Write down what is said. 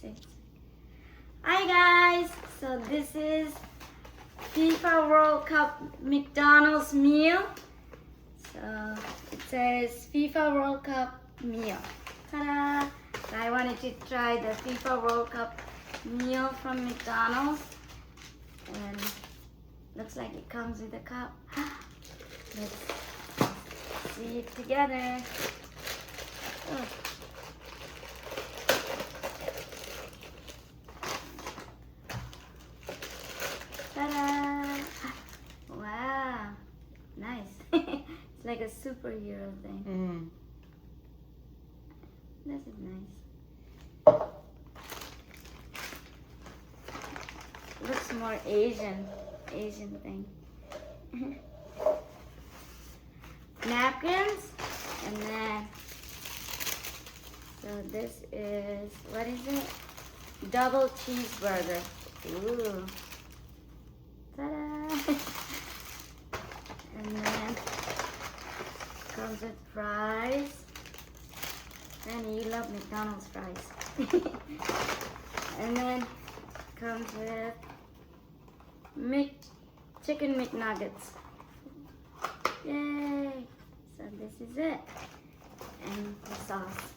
6. Hi guys, so this is FIFA World Cup McDonald's meal. So it says FIFA World Cup meal. Ta-da! So I wanted to try the FIFA World Cup meal from McDonald's, and looks like it comes with a cup. Let's see it together. Oh. Ta-da! Wow, nice. It's like a superhero thing. This is nice. Looks more Asian thing. Napkins, and then so this is, what is it? Double cheeseburger. Ooh. Ta-da! And then comes with fries. And you love McDonald's fries. And then comes with chicken McNuggets. Yay! So this is it. And the sauce.